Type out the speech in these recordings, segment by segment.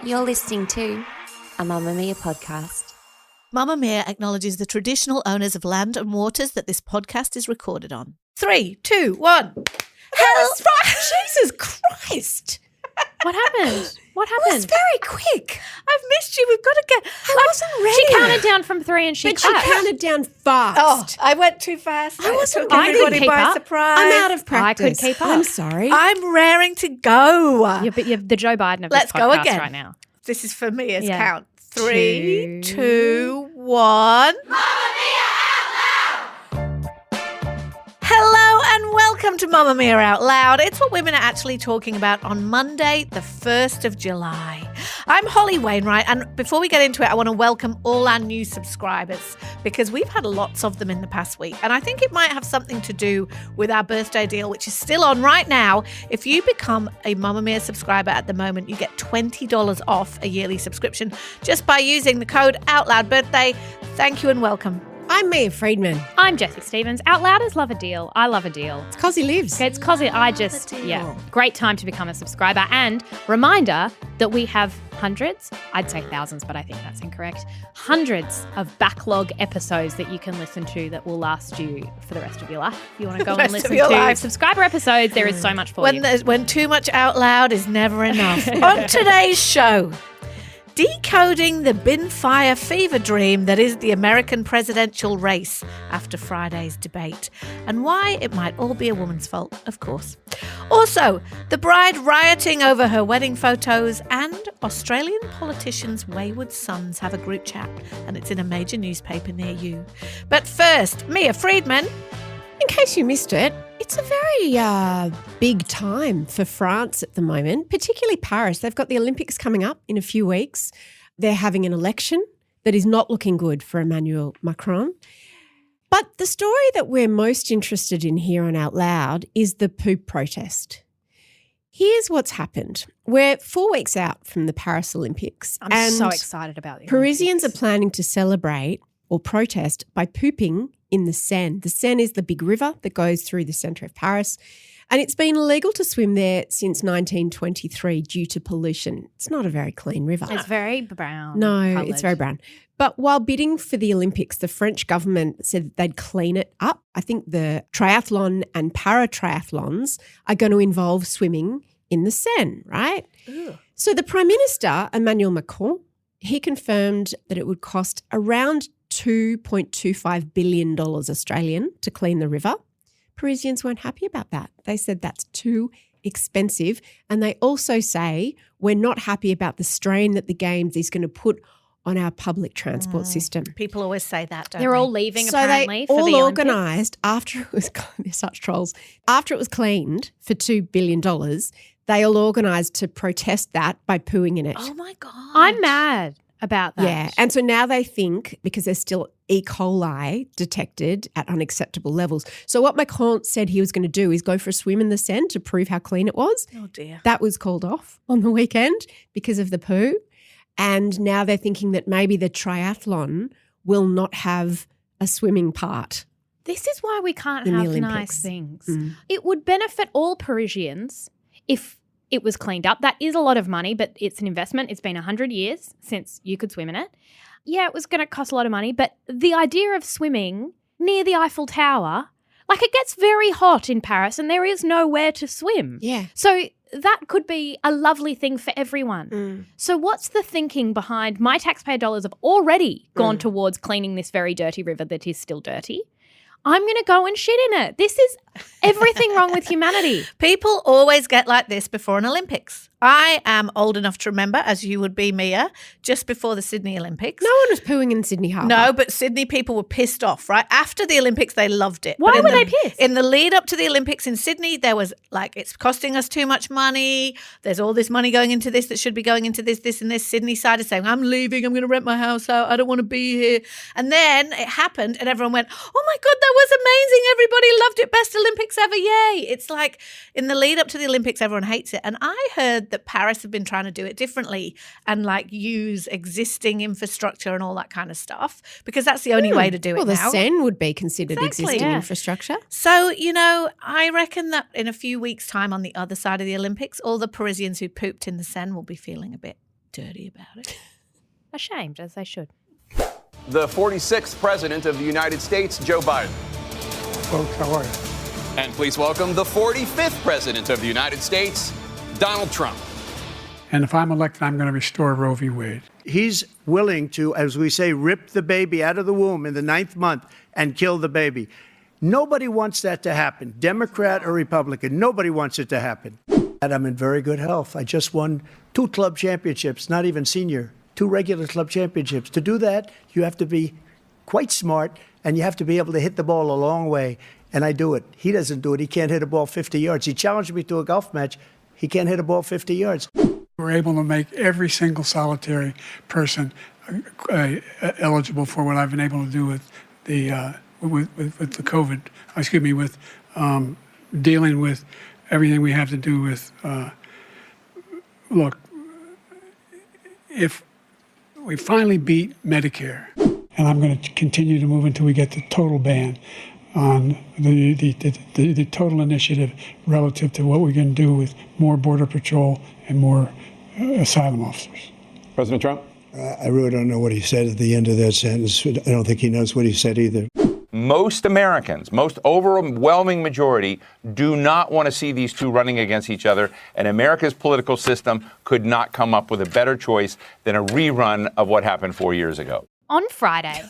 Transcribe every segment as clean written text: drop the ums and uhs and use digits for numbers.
You're listening to a Mamamia podcast. Mamamia acknowledges the traditional owners of land and waters that this podcast is recorded on. 3, 2, 1. Jesus Christ. What happened? What It happened? was very quick. I've missed you. We've got to get... I wasn't ready. She counted down from 3 and she But she clapped. counted down fast. Oh, I went too fast. I wasn't took ready. everybody Keep by up. surprise. I'm out of practice. I could keep up. I'm sorry. I'm raring to go. You're the Joe Biden of Let's this go podcast again. right now. This is for me as Yeah. count. 3, 2, 2, 1. Hello and welcome to Mamamia Out Loud. It's what women are actually talking about on Monday, the 1st of July. I'm Holly Wainwright, and before we get into it, I want to welcome all our new subscribers because we've had lots of them in the past week, and I think it might have something to do with our birthday deal, which is still on right now. If you become a Mamamia subscriber at the moment, you get $20 off a yearly subscription just by using the code OUTLOUDBIRTHDAY. Thank you and welcome. I'm Mia Freedman. I'm Jessie Stevens. Out Louders love a deal. I love a deal. It's 'cause he lives. Okay, it's cause great time to become a subscriber. And reminder that we have hundreds, I'd say thousands, but I think that's incorrect, hundreds of backlog episodes that you can listen to that will last you for the rest of your life. If you want to go and Rest of listen your to life. subscriber episodes, there is so much for you. When too much out loud is never enough. On today's show, decoding the bin fire fever dream that is the American presidential race after Friday's debate, and why it might all be a woman's fault, of course. Also, the bride rioting over her wedding photos, and Australian politicians' wayward sons have a group chat, and it's in a major newspaper near you. But first, Mia Freedman. In case you missed it, it's a very big time for France at the moment, particularly Paris. They've got the Olympics coming up in a few weeks. They're having an election that is not looking good for Emmanuel Macron. But the story that we're most interested in here on Out Loud is the poop protest. Here's what's happened. We're 4 weeks out from the Paris Olympics. I'm so excited about it. Parisians are planning to celebrate or protest by pooping in the Seine. The Seine is the big river that goes through the centre of Paris, and it's been illegal to swim there since 1923 due to pollution. It's not a very clean river. It's very brown. No, coloured. it's very brown. But while bidding for the Olympics, the French government said that they'd clean it up. I think the triathlon and para-triathlons are going to involve swimming in the Seine, right? Ugh. So the Prime Minister, Emmanuel Macron, he confirmed that it would cost around $2.25 billion Australian to clean the river. Parisians weren't happy about that. They said that's too expensive. And they also say we're not happy about the strain that the Games is going to put on our public transport system. People always say that, don't They're they? all leaving So apparently they for all the Olympics. organised after it was – they're such trolls. After it was cleaned for $2 billion, they all organised to protest that by pooing in it. Oh, my God. I'm mad about that. Yeah. And so now they think, because there's still E. coli detected at unacceptable levels. So what Macron said he was going to do is go for a swim in the Seine to prove how clean it was. Oh, dear. That was called off on the weekend because of the poo. And now they're thinking that maybe the triathlon will not have a swimming part. This is why we can't In the have Olympics. nice things. Mm. It would benefit all Parisians if it was cleaned up. That is a lot of money, but it's an investment. It's been 100 years since you could swim in it. Yeah, it was going to cost a lot of money, but the idea of swimming near the Eiffel Tower, like it gets very hot in Paris and there is nowhere to swim. Yeah. So that could be a lovely thing for everyone. Mm. So what's the thinking behind my taxpayer dollars have already gone towards cleaning this very dirty river that is still dirty? I'm going to go and shit in it. This is everything wrong with humanity. People always get like this before an Olympics. I am old enough to remember, as you would be, Mia, just before the Sydney Olympics. No one was pooing in Sydney Harbour. No, but Sydney people were pissed off, right? After the Olympics, they loved it. Why But in were the- they pissed? In the lead up to the Olympics in Sydney, there was like, it's costing us too much money. There's all this money going into this that should be going into this, and this. Sydney side is saying, I'm leaving. I'm going to rent my house out. I don't want to be here. And then it happened and everyone went, oh my God, that was amazing. Everybody loved it. Best Olympics ever. Yay. It's like in the lead up to the Olympics, everyone hates it. And I heard that Paris have been trying to do it differently and like use existing infrastructure and all that kind of stuff, because that's the only way to do it well, now. the Seine would be considered Exactly. existing Yeah. infrastructure. So, I reckon that in a few weeks' time on the other side of the Olympics, all the Parisians who pooped in the Seine will be feeling a bit dirty about it. Ashamed, as they should. The 46th President of the United States, Joe Biden. Folks, how are you? And please welcome the 45th President of the United States, Donald Trump. And if I'm elected, I'm going to restore Roe v. Wade. He's willing to, as we say, rip the baby out of the womb in the 9th month and kill the baby. Nobody wants that to happen, Democrat or Republican. Nobody wants it to happen. And I'm in very good health. I just won 2 club championships, not even senior, 2 regular club championships. To do that, you have to be quite smart, and you have to be able to hit the ball a long way. And I do it. He doesn't do it. He can't hit a ball 50 yards. He challenged me to a golf match. He can't hit a ball 50 yards. We're able to make every single solitary person eligible for what I've been able to do with the with the COVID. With dealing with everything we have to do with. Look, if we finally beat Medicare, and I'm going to continue to move until we get the total ban on the total initiative relative to what we're going to do with more Border Patrol and more asylum officers. President Trump? I really don't know what he said at the end of that sentence. I don't think he knows what he said either. Most Americans, most overwhelming majority, do not want to see these two running against each other, and America's political system could not come up with a better choice than a rerun of what happened 4 years ago. On Friday,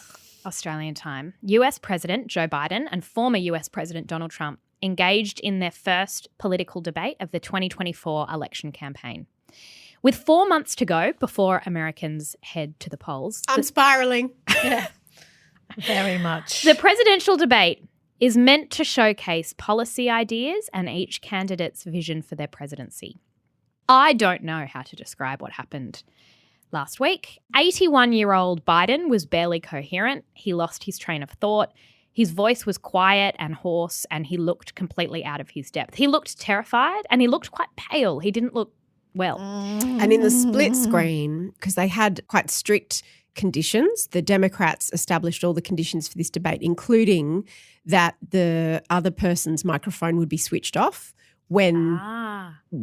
Australian time, US President Joe Biden and former US President Donald Trump engaged in their first political debate of the 2024 election campaign. With 4 months to go before Americans head to the polls, I'm spiraling. Very much. the presidential debate is meant to showcase policy ideas and each candidate's vision for their presidency. I don't know how to describe what happened last week. 81-year-old Biden was barely coherent. He lost his train of thought. His voice was quiet and hoarse, and he looked completely out of his depth. He looked terrified and he looked quite pale. He didn't look well. And in the split screen, because they had quite strict conditions, the Democrats established all the conditions for this debate, including that the other person's microphone would be switched off when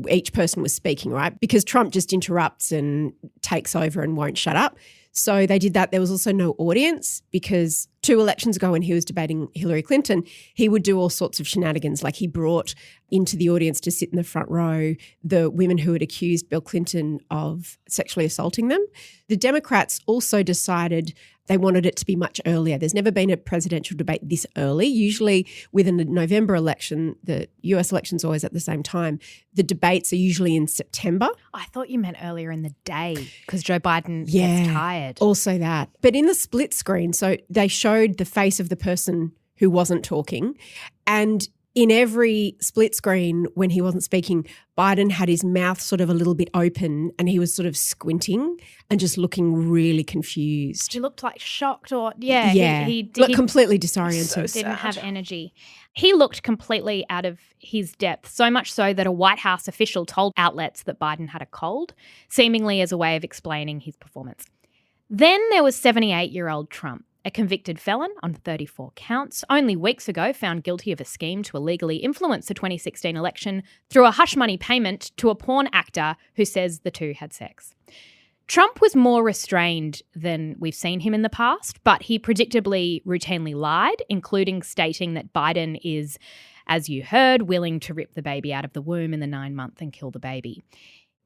each person was speaking, right? Because Trump just interrupts and takes over and won't shut up. So they did that. There was also no audience because 2 elections ago when he was debating Hillary Clinton, he would do all sorts of shenanigans. Like he brought into the audience to sit in the front row the women who had accused Bill Clinton of sexually assaulting them. The Democrats also decided they wanted it to be much earlier. There's never been a presidential debate this early. Usually within the November election, the US election's always at the same time. The debates are usually in September. I thought you meant earlier in the day because Joe Biden gets tired. Also that. But in the split screen, so they showed the face of the person who wasn't talking, and in every split screen when he wasn't speaking, Biden had his mouth sort of a little bit open and he was sort of squinting and just looking really confused. He looked like shocked or, He looked completely disoriented. didn't have energy. He looked completely out of his depth, so much so that a White House official told outlets that Biden had a cold, seemingly as a way of explaining his performance. Then there was 78-year-old Trump, a convicted felon on 34 counts, only weeks ago found guilty of a scheme to illegally influence the 2016 election through a hush money payment to a porn actor who says the two had sex. Trump was more restrained than we've seen him in the past, but he predictably routinely lied, including stating that Biden is, as you heard, willing to rip the baby out of the womb in the 9-month and kill the baby.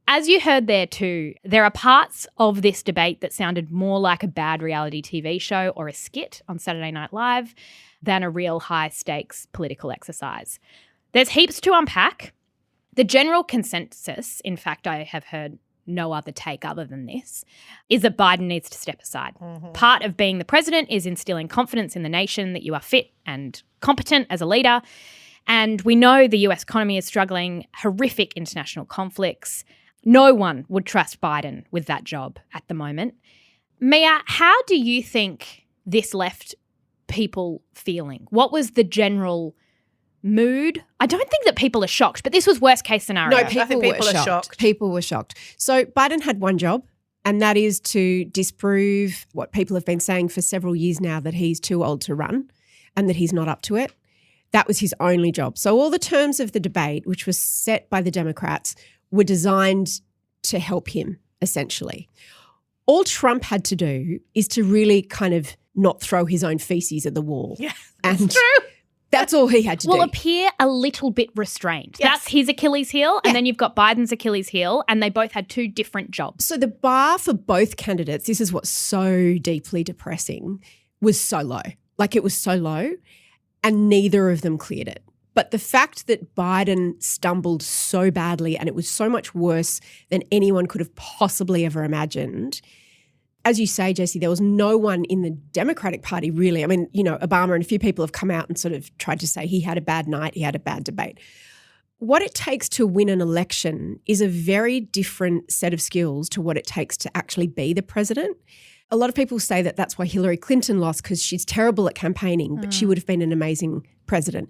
As you heard there too, there are parts of this debate that sounded more like a bad reality TV show or a skit on Saturday Night Live than a real high-stakes political exercise. There's heaps to unpack. The general consensus, in fact, I have heard no other take other than this, is that Biden needs to step aside. Part of being the president is instilling confidence in the nation that you are fit and competent as a leader. And we know the US economy is struggling, horrific international conflicts. No one would trust Biden with that job at the moment. Mia, how do you think this left people feeling? What was the general mood. I don't think that people are shocked, but this was worst case scenario. No, people were shocked. People were shocked. So Biden had one job, and that is to disprove what people have been saying for several years now, that he's too old to run and that he's not up to it. That was his only job. So all the terms of the debate, which was set by the Democrats, were designed to help him, essentially. All Trump had to do is to really kind of not throw his own feces at the wall. Yeah, and that's true. That's all he had to do. Will appear a little bit restrained. Yes. That's his Achilles heel, and then you've got Biden's Achilles heel, and they both had two different jobs. So the bar for both candidates, this is what's so deeply depressing, was so low. Like, it was so low, and neither of them cleared it. But the fact that Biden stumbled so badly, and it was so much worse than anyone could have possibly ever imagined. As you say, Jessie, there was no one in the Democratic Party really. I mean, Obama and a few people have come out and sort of tried to say he had a bad night, he had a bad debate. What it takes to win an election is a very different set of skills to what it takes to actually be the president. A lot of people say that that's why Hillary Clinton lost, because she's terrible at campaigning, but she would have been an amazing president.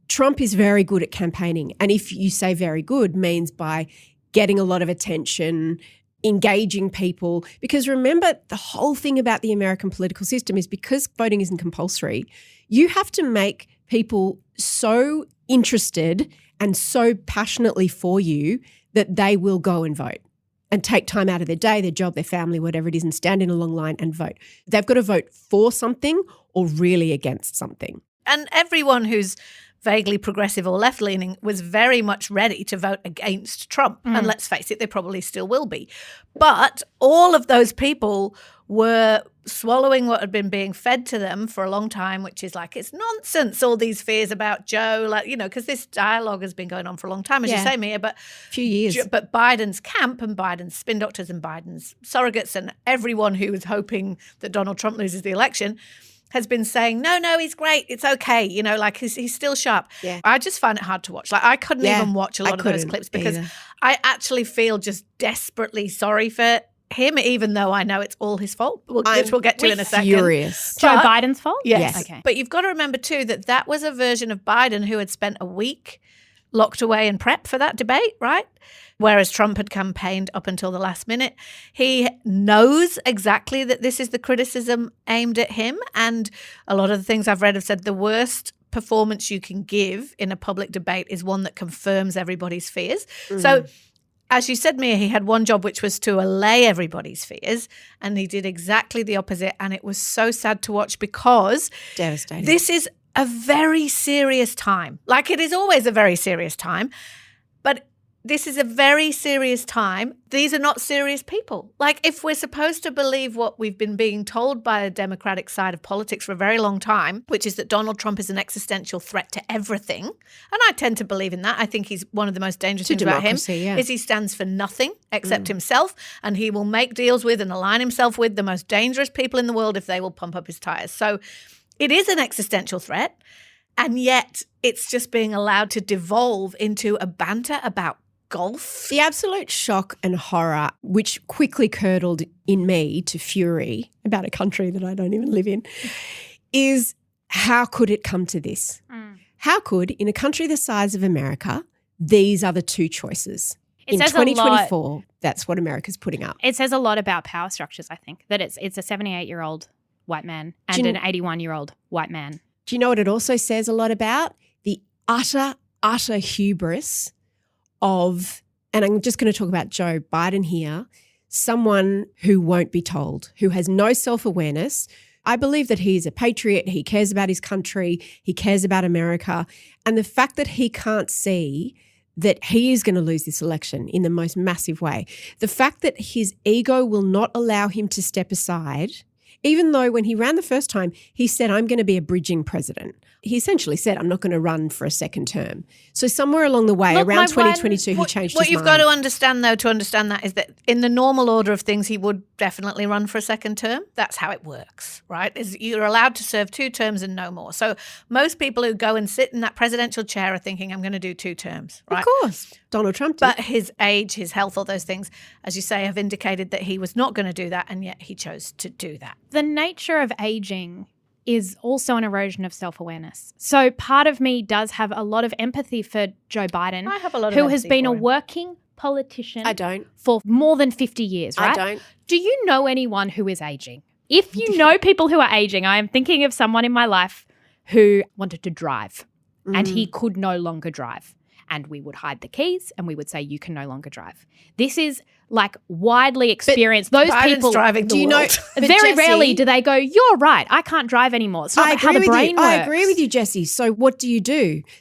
Trump is very good at campaigning. And if you say very good, means by getting a lot of attention, engaging people. Because remember, the whole thing about the American political system is because voting isn't compulsory, you have to make people so interested and so passionately for you that they will go and vote and take time out of their day, their job, their family, whatever it is, and stand in a long line and vote. They've got to vote for something or really against something. And everyone who's vaguely progressive or left-leaning was very much ready to vote against Trump. And let's face it, they probably still will be. But all of those people were swallowing what had been being fed to them for a long time, which is like, it's nonsense, all these fears about Joe, because this dialogue has been going on for a long time, as you say, Mia, but a few years. But Biden's camp and Biden's spin doctors and Biden's surrogates and everyone who was hoping that Donald Trump loses the election has been saying, no, he's great. It's okay. He's still sharp. Yeah. I just find it hard to watch. I couldn't even watch a lot of those clips because I actually feel just desperately sorry for him, even though I know it's all his fault, which we'll get to in a second. Furious. Joe Biden's fault? Yes. Okay. But you've got to remember too that was a version of Biden who had spent a week locked away in prep for that debate, right? Whereas Trump had campaigned up until the last minute. He knows exactly that this is the criticism aimed at him. And a lot of the things I've read have said the worst performance you can give in a public debate is one that confirms everybody's fears. So as you said, Mia, he had one job, which was to allay everybody's fears. And he did exactly the opposite. And it was so sad to watch because Devastating. This is a very serious time. It is always a very serious time. But this is a very serious time. These are not serious people. If we're supposed to believe what we've been being told by the Democratic side of politics for a very long time, which is that Donald Trump is an existential threat to everything, and I tend to believe in that. I think he's one of the most dangerous things about him is he stands for nothing except himself, and he will make deals with and align himself with the most dangerous people in the world if they will pump up his tires. So it is an existential threat, and yet it's just being allowed to devolve into a banter about golf. The absolute shock and horror, which quickly curdled in me to fury about a country that I don't even live in, is how could it come to this? How could, in a country the size of America, these are the two choices? In 2024, that's what America's putting up. It says a lot about power structures, I think, that it's a 78-year-old white man and an 81-year-old white man. Do you know what it also says a lot about? The utter hubris of, and I'm just going to talk about Joe Biden here, someone who won't be told, who has no self-awareness. I believe that he is a patriot. He cares about his country. He cares about America. And the fact that he can't see that he is going to lose this election in the most massive way, the fact that his ego will not allow him to step aside, even though when he ran the first time, he said, I'm going to be a bridging president. He essentially said, I'm not going to run for a second term. So somewhere along the way, around 2022, he changed his mind. What you've got to understand, though, to understand that is that in the normal order of things, he would definitely run for a second term. That's how it works, right? Is you're allowed to serve 2 terms and no more. So most people who go and sit in that presidential chair are thinking, I'm going to do 2 terms, right? Of course. Donald Trump did. But his age, his health, all those things, as you say, have indicated that he was not going to do that, and yet he chose to do that. The nature of aging is also an erosion of self-awareness. So part of me does have a lot of empathy for Joe Biden, I have a lot of who has empathy been for a him. working politician I don't. for more than 50 years, right? I don't. Do you know anyone who is aging? If you know people who are aging, I am thinking of someone in my life who wanted to drive and he could no longer drive. And we would hide the keys and we would say, you can no longer drive. This is like widely experienced. Those Biden's people, driving the Do you know? world. but very Jessie, rarely do they go, you're right, I can't drive anymore. It's not I how agree the with brain you. works. I agree with you, Jessie. So what do?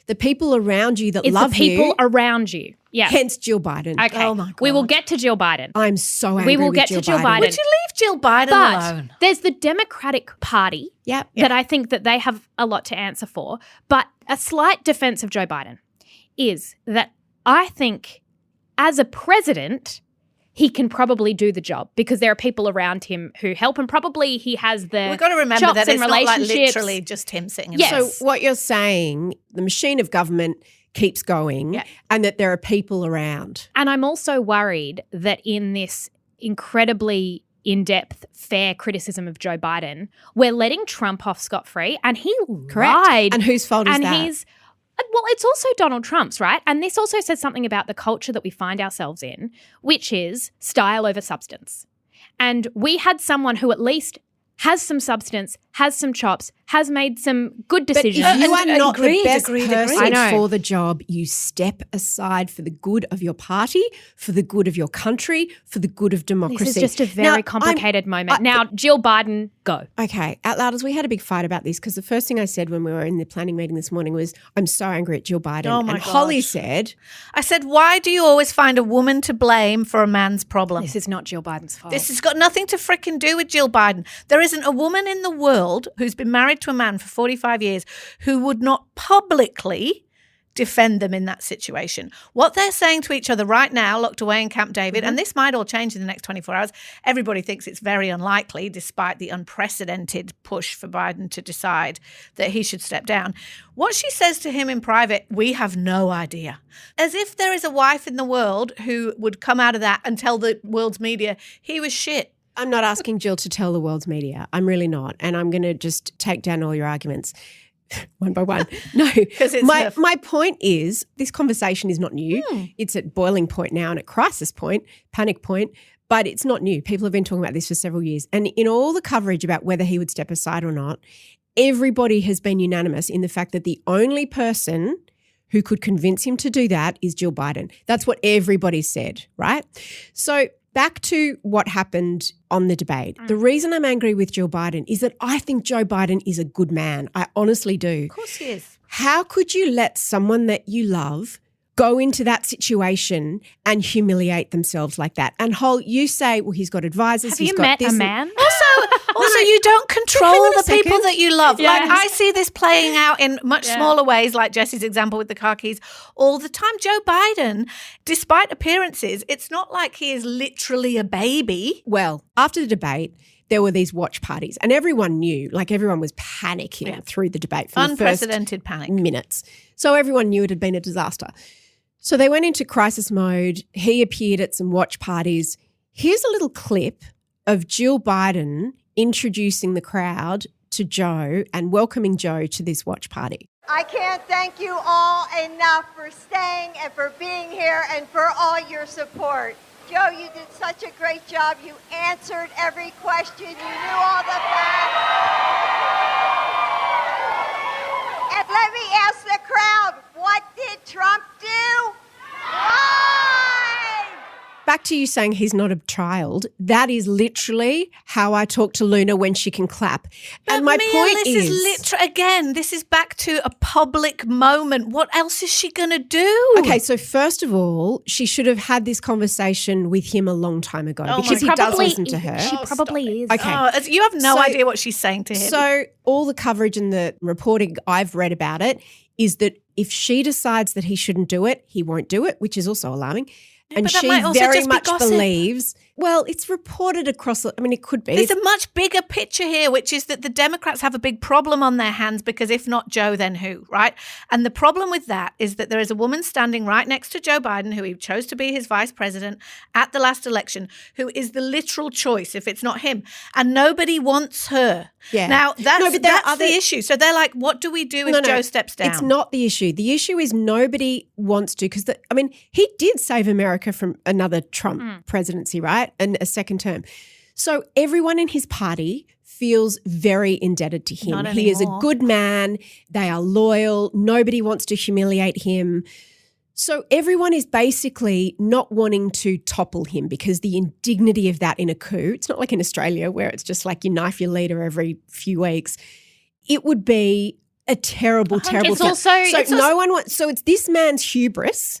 The people around you that It's love the people you, around you. Yeah. hence Jill Biden. Okay. Oh my We will God. get to Jill Biden. I'm so angry We will with get to Jill Biden. Would you leave Jill Biden But alone? there's the Democratic Party Yep. that I think that they have a lot to answer for. But a slight defense of Joe Biden is that I think as a president, he can probably do the job because there are people around him who help, and probably he has the We've got to remember chops that and it's not like relationships. literally just him sitting in Yes. So what you're saying, the machine of government keeps going, Yeah. and that there are people around. And I'm also worried that in this incredibly in-depth, fair criticism of Joe Biden, we're letting Trump off scot-free, and he lied. And whose fault is and that? he's well, it's also Donald Trump's, right? And this also says something about the culture that we find ourselves in, which is style over substance. And we had someone who at least has some substance, has some chops, has made some good But if decisions. you are not agreed, the best agreed. person I know. for the job, you step aside for the good of your party, for the good of your country, for the good of democracy. This is just a Now, very I'm- complicated moment. Now, Jill Biden, go. Okay, Out Louders, we had a big fight about this because the first thing I said when we were in the planning meeting this morning was, I'm so angry at Jill Biden. Oh my and Holly gosh. said, I said, why do you always find a woman to blame for a man's problem? This is not Jill Biden's fault. This has got nothing to frickin' do with Jill Biden. There isn't a woman in the world who's been married to a man for 45 years who would not publicly defend them in that situation. What they're saying to each other right now, locked away in Camp David, and this might all change in the next 24 hours. Everybody thinks it's very unlikely, despite the unprecedented push for Biden to decide that he should step down. What she says to him in private, we have no idea. As if there is a wife in the world who would come out of that and tell the world's media he was shit. I'm not asking Jill to tell the world's media. I'm really not. And I'm going to just take down all your arguments one by one. No, 'Cause it's my, her- my point is this conversation is not new. It's at boiling point now and at crisis point, panic point, but it's not new. People have been talking about this for several years. And in all the coverage about whether he would step aside or not, everybody has been unanimous in the fact that the only person who could convince him to do that is Jill Biden. That's what everybody said, right? So back to what happened on the debate. The reason I'm angry with Jill Biden is that I think Joe Biden is a good man. I honestly do. Of course he is. How could you let someone that you love go into that situation and humiliate themselves like that? And you say, well, he's got advisors. Have he's you got met this a and- man? Also, you don't control Hang on a the people second. that you love. Yes. Like, I see this playing out in much smaller ways, like Jessie's example with the car keys, all the time. Joe Biden, despite appearances, it's not like he is literally a baby. Well, after the debate, there were these watch parties and everyone knew, like everyone was panicking through the debate for the first Unprecedented panic. minutes. So everyone knew it had been a disaster. So they went into crisis mode. He appeared at some watch parties. Here's a little clip of Jill Biden introducing the crowd to Joe and welcoming Joe to this watch party. I can't thank you all enough for staying and for being here and for all your support. Joe, you did such a great job. You answered every question. You knew all the facts. And let me ask the crowd, what did Trump do? Why? Back to you saying he's not a child. That is literally how I talk to Luna when she can clap. And my Mia, point this is again, this is back to a public moment. What else is she going to do? okay, so first of all, she should have had this conversation with him a long time ago Oh because my he does listen to her. She probably is. Okay. Oh, you have no So- idea what she's saying to him. So all the coverage and the reporting I've read about it is that if she decides that he shouldn't do it, he won't do it, which is also alarming. And but that she might also very just be much gossip. believes Well, it's reported across, I mean, it could be. There's a much bigger picture here, which is that the Democrats have a big problem on their hands because if not Joe, then who, right? And the problem with that is that there is a woman standing right next to Joe Biden, who he chose to be his vice president at the last election, who is the literal choice if it's not him. And nobody wants her. Yeah. Now, that's the issue. So they're like, what do we do if Joe steps down? It's not the issue. The issue is nobody wants to, because, he did save America from another Trump presidency, right? And a second term. So everyone in his party feels very indebted to him. He is a good man. They are loyal. Nobody wants to humiliate him. So everyone is basically not wanting to topple him because the indignity of that in a coup, it's not like in Australia where it's just like you knife your leader every few weeks. It would be a terrible, terrible thing. So it's this man's hubris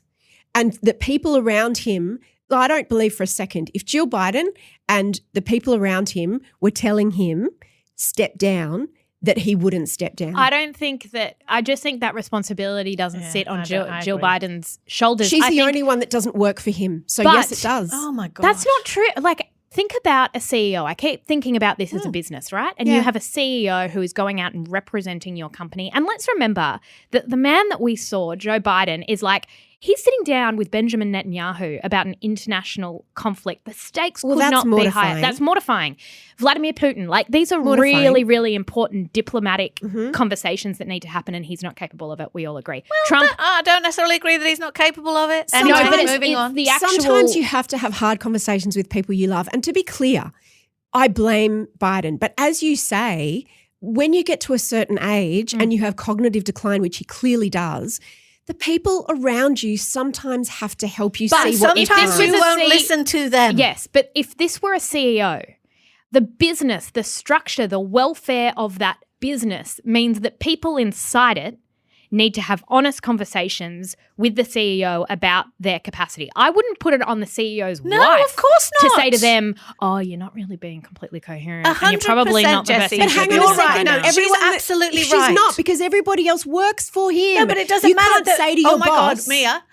and the people around him. I don't believe for a second if Jill Biden and the people around him were telling him step down, that he wouldn't step down. I just think that responsibility doesn't sit on Jill Biden's shoulders. She's the only one that doesn't work for him. So yes, it does. Oh my God. That's not true. Like, think about a CEO. I keep thinking about this as a business, right? And you have a CEO who is going out and representing your company. And let's remember that the man that we saw, Joe Biden, is like, he's sitting down with Benjamin Netanyahu about an international conflict. The stakes could not be higher. That's mortifying. Vladimir Putin, like these are really, really important diplomatic conversations that need to happen, and he's not capable of it. We all agree. Well, Trump, I don't necessarily agree that he's not capable of it. Moving on. Sometimes you have to have hard conversations with people you love. And to be clear, I blame Biden. But as you say, when you get to a certain age and you have cognitive decline, which he clearly does, the people around you sometimes have to help you see what you can. Sometimes you won't listen to them. Yes, but if this were a CEO, the business, the structure, the welfare of that business means that people inside it need to have honest conversations with the CEO about their capacity. I wouldn't put it on the CEO's wife. Of course not. To say to them, oh, you're not really being completely coherent. 100%, and you're probably not the best. But hang on a second. No, she's absolutely right. She's not, because everybody else works for him. No, but it doesn't matter. You can't say to your boss. Oh my God, Mia.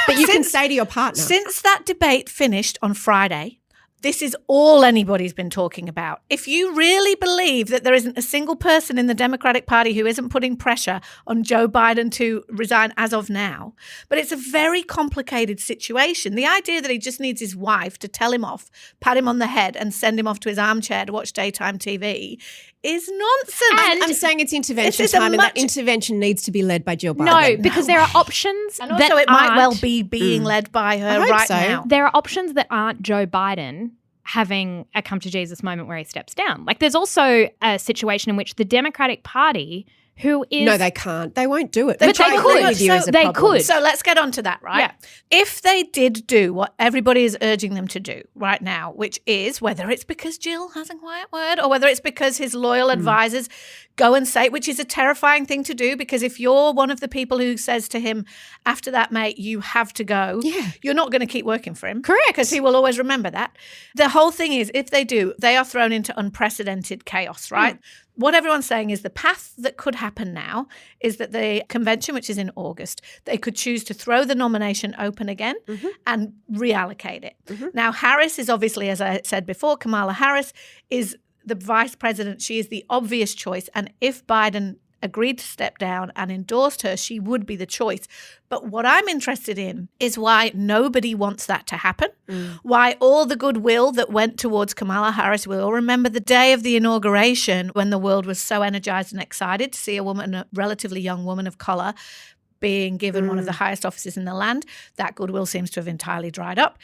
But you can say to your partner. Since that debate finished on Friday, this is all anybody's been talking about. If you really believe that there isn't a single person in the Democratic Party who isn't putting pressure on Joe Biden to resign as of now, but it's a very complicated situation. The idea that he just needs his wife to tell him off, pat him on the head and send him off to his armchair to watch daytime TV is nonsense. And I'm saying it's intervention time, and that intervention needs to be led by Jill Biden. No, because there are options and also it might well be being led by her right now. There are options that aren't Joe Biden having a come to Jesus moment where he steps down. Like, there's also a situation in which the Democratic Party, who is... No, they can't. They won't do it. But they could. They could. So let's get on to that, right? Yeah. If they did do what everybody is urging them to do right now, which is whether it's because Jill has a quiet word or whether it's because his loyal advisors go and say, which is a terrifying thing to do, because if you're one of the people who says to him, after that, mate, you have to go, you're not going to keep working for him. Correct. Because he will always remember that. The whole thing is, if they do, they are thrown into unprecedented chaos, right? What everyone's saying is the path that could happen now is that the convention, which is in August, they could choose to throw the nomination open again and reallocate it. Now, Harris is obviously, as I said before, Kamala Harris is the vice president. She is the obvious choice. And if Biden agreed to step down and endorsed her, she would be the choice. But what I'm interested in is why nobody wants that to happen, why all the goodwill that went towards Kamala Harris, we all remember the day of the inauguration when the world was so energized and excited to see a woman, a relatively young woman of color, being given one of the highest offices in the land. That goodwill seems to have entirely dried up.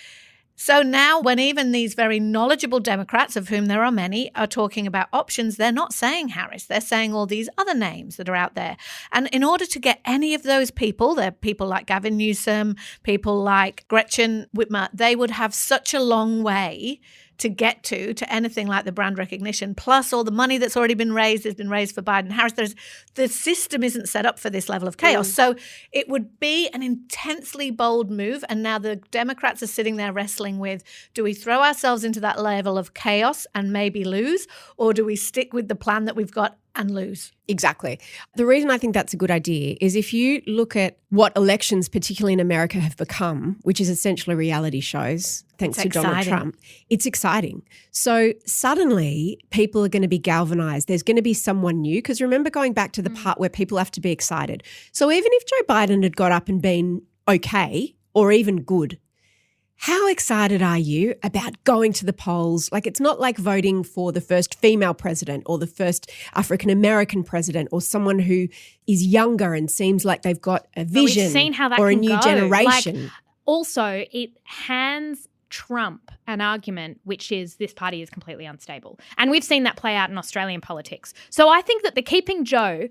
So now when even these very knowledgeable Democrats, of whom there are many, are talking about options, they're not saying Harris. They're saying all these other names that are out there. And in order to get any of those people, they're people like Gavin Newsom, people like Gretchen Whitmer, they would have such a long way to get to anything like the brand recognition, plus all the money that's already been raised has been raised for Biden Harris. The system isn't set up for this level of chaos. So it would be an intensely bold move. And now the Democrats are sitting there wrestling with, do we throw ourselves into that level of chaos and maybe lose? Or do we stick with the plan that we've got and lose. Exactly. The reason I think that's a good idea is if you look at what elections, particularly in America, have become, which is essentially reality shows, thanks to Donald Trump, it's exciting. So suddenly people are going to be galvanized. There's going to be someone new, because remember going back to the part where people have to be excited. So even if Joe Biden had got up and been okay or even good, how excited are you about going to the polls? Like, it's not like voting for the first female president or the first African-American president or someone who is younger and seems like they've got a vision we've seen how that or a can new go. generation. Like, also, it hands Trump an argument, which is this party is completely unstable. And we've seen that play out in Australian politics. So I think that the keeping Joe,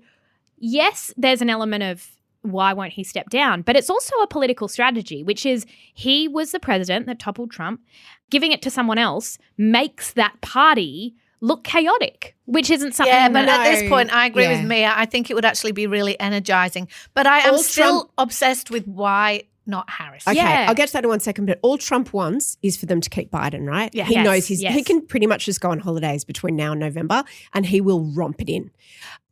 yes, there's an element of why won't he step down? But it's also a political strategy, which is he was the president that toppled Trump. Giving it to someone else makes that party look chaotic, which isn't something Yeah, but that... at this point, I agree with Mia. I think it would actually be really energizing. But I am still obsessed with why not Harris. Okay, Yeah. I'll get to that in 1 second, but all Trump wants is for them to keep Biden, right? Yeah. He knows he yes. can pretty much just go on holidays between now and November and he will romp it in.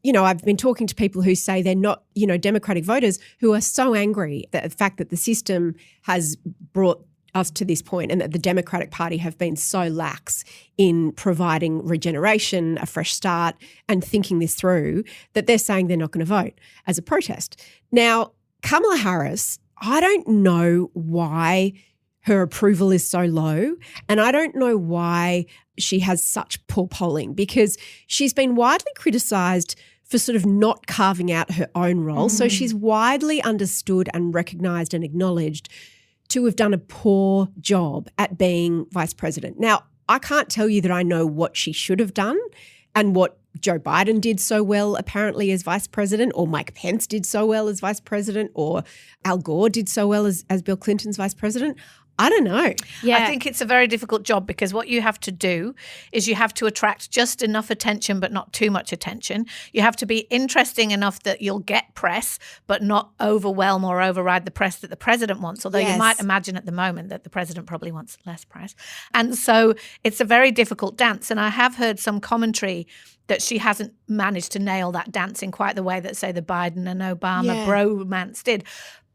You know, I've been talking to people who say they're not, you know, Democratic voters who are so angry at the fact that the system has brought us to this point and that the Democratic Party have been so lax in providing regeneration, a fresh start and thinking this through that they're saying they're not going to vote as a protest. Now, Kamala Harris, I don't know why her approval is so low and I don't know why she has such poor polling because she's been widely criticised for sort of not carving out her own role. So she's widely understood and recognised and acknowledged to have done a poor job at being vice president. Now, I can't tell you that I know what she should have done and what Joe Biden did so well apparently as vice president or Mike Pence did so well as vice president or Al Gore did so well as Bill Clinton's vice president. I don't know. Yeah. I think it's a very difficult job because what you have to do is you have to attract just enough attention but not too much attention. You have to be interesting enough that you'll get press but not overwhelm or override the press that the president wants, although you might imagine at the moment that the president probably wants less press. And so it's a very difficult dance. And I have heard some commentary that she hasn't managed to nail that dance in quite the way that, say, the Biden and Obama bromance did.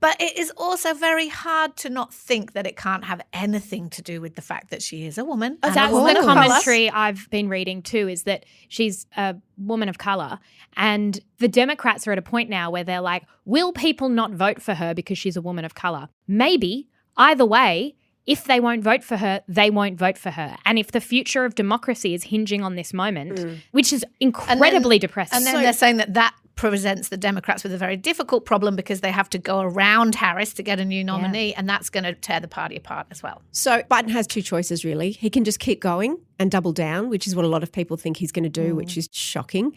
But it is also very hard to not think that it can't have anything to do with the fact that she is a woman. That's the commentary I've been reading too, is that she's a woman of colour and the Democrats are at a point now where they're like, will people not vote for her because she's a woman of colour? Maybe. Either way, if they won't vote for her, they won't vote for her. And if the future of democracy is hinging on this moment, which is incredibly depressing. And then they're saying that presents the Democrats with a very difficult problem because they have to go around Harris to get a new nominee and that's going to tear the party apart as well. So Biden has two choices really. He can just keep going and double down, which is what a lot of people think he's going to do, which is shocking.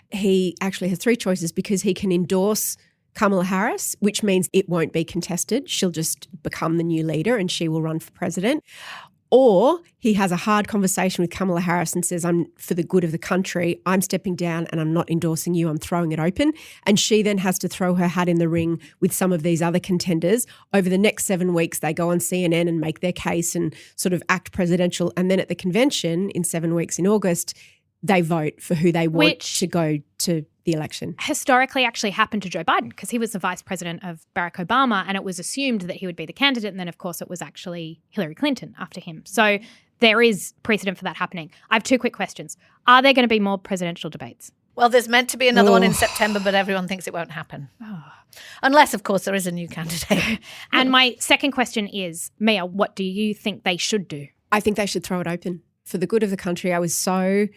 He actually has three choices because he can endorse Kamala Harris, which means it won't be contested. She'll just become the new leader and she will run for president. Or he has a hard conversation with Kamala Harris and says, I'm for the good of the country, I'm stepping down and I'm not endorsing you, I'm throwing it open. And she then has to throw her hat in the ring with some of these other contenders. Over the next 7 weeks, they go on CNN and make their case and sort of act presidential. And then at the convention in 7 weeks in August, they vote for who they want to go to the election. Historically actually happened to Joe Biden because he was the vice president of Barack Obama and it was assumed that he would be the candidate and then of course it was actually Hillary Clinton after him. So there is precedent for that happening. I have two quick questions. Are there going to be more presidential debates? Well, there's meant to be another one in September, but everyone thinks it won't happen. Unless, of course, there is a new candidate. And my second question is, Mia, what do you think they should do? I think they should throw it open for the good of the country. I was so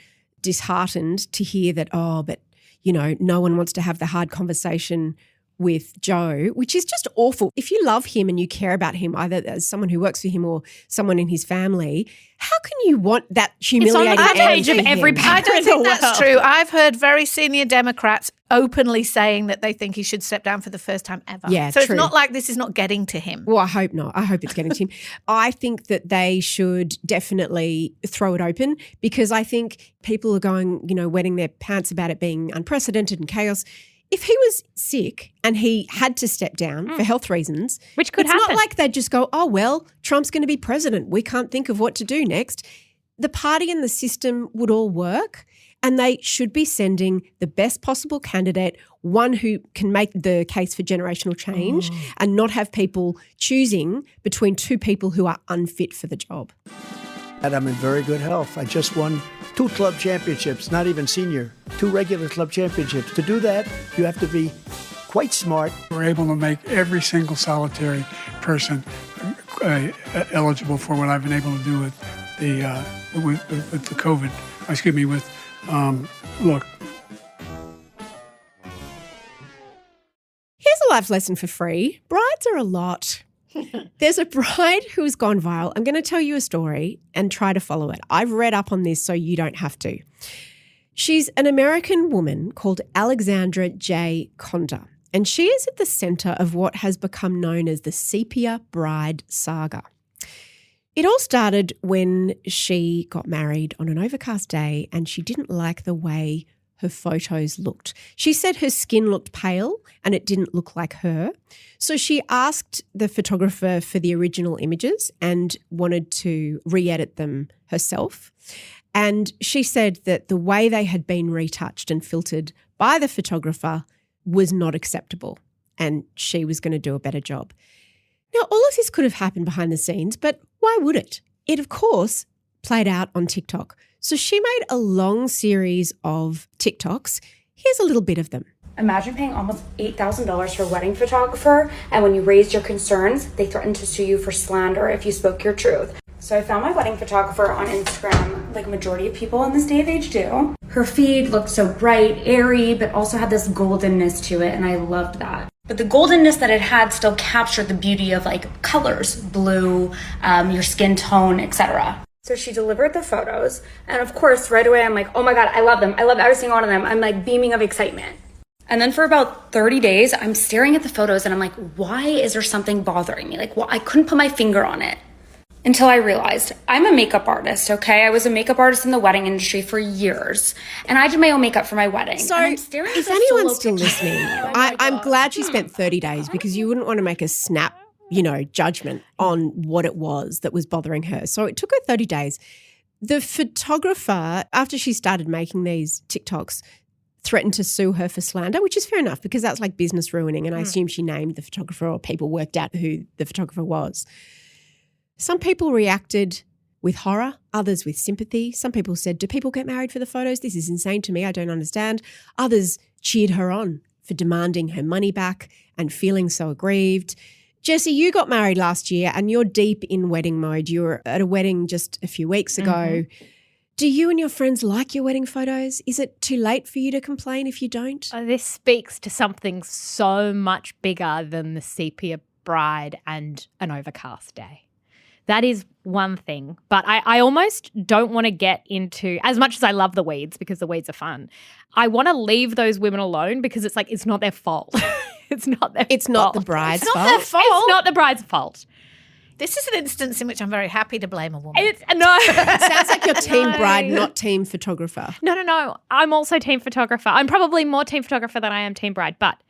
disheartened to hear that, but you know, no one wants to have the hard conversation with Joe, which is just awful. If you love him and you care about him, either as someone who works for him or someone in his family, how can you want that humiliating? It's on the front page of every paper. I don't think that's true. I've heard very senior Democrats openly saying that they think he should step down for the first time ever. Yeah, so true. It's not like this is not getting to him. Well, I hope not. I hope it's getting to him. I think that they should definitely throw it open because I think people are going, you know, wetting their pants about it being unprecedented and chaos. If he was sick and he had to step down for health reasons, which could it's happen. not like they'd just go, oh, well, Trump's going to be president. We can't think of what to do next. The party and the system would all work And they should be sending the best possible candidate, one who can make the case for generational change and not have people choosing between two people who are unfit for the job. And I'm in very good health. I just won 2 club championships, not even senior, 2 regular club championships. To do that, you have to be quite smart. We're able to make every single solitary person eligible for what I've been able to do with the COVID. Excuse me, with look. Here's a life lesson for free. Brides are a lot. There's a bride who's gone viral. I'm going to tell you a story and try to follow it. I've read up on this so you don't have to. She's an American woman called Alexandra J. Conda, and she is at the center of what has become known as the Sepia Bride saga. It all started when she got married on an overcast day and she didn't like the way her photos looked. She said her skin looked pale and it didn't look like her. So she asked the photographer for the original images and wanted to re-edit them herself. And she said that the way they had been retouched and filtered by the photographer was not acceptable and she was going to do a better job. Now, all of this could have happened behind the scenes, but why would it? It, of course, played out on TikTok. So she made a long series of TikToks. Here's a little bit of them. Imagine paying almost $8,000 for a wedding photographer, and when you raised your concerns, they threatened to sue you for slander if you spoke your truth. So I found my wedding photographer on Instagram, like majority of people in this day and age do. Her feed looked so bright, airy, but also had this goldenness to it, and I loved that. But the goldenness that it had still captured the beauty of like colors, blue, your skin tone, etc. So she delivered the photos, and of course, right away I'm like, oh my God, I love them. I love every single one of them. I'm like beaming of excitement. And then for about 30 days, I'm staring at the photos and I'm like, why is there something bothering me? Like, well, I couldn't put my finger on it. Until I realized I'm a makeup artist, okay? I was a makeup artist in the wedding industry for years, and I did my own makeup for my wedding. So if anyone's still listening, I'm glad she spent 30 days because you wouldn't want to make a snap, judgment on what it was that was bothering her. So it took her 30 days. The photographer, after she started making these TikToks, threatened to sue her for slander, which is fair enough because that's like business ruining, and I assume she named the photographer or people worked out who the photographer was. Some people reacted with horror, others with sympathy. Some people said, do people get married for the photos? This is insane to me. I don't understand. Others cheered her on for demanding her money back and feeling so aggrieved. Jessie, you got married last year and you're deep in wedding mode. You were at a wedding just a few weeks ago. Mm-hmm. Do you and your friends like your wedding photos? Is it too late for you to complain if you don't? This speaks to something so much bigger than the sepia bride and an overcast day. That is one thing. But I almost don't want to get into, as much as I love the weeds because the weeds are fun, I want to leave those women alone because it's like it's not their fault. It's not their fault. It's not the bride's fault. It's not their fault. It's not the bride's fault. This is an instance in which I'm very happy to blame a woman. No. It sounds like you're team bride, not team photographer. No. I'm also team photographer. I'm probably more team photographer than I am team bride. But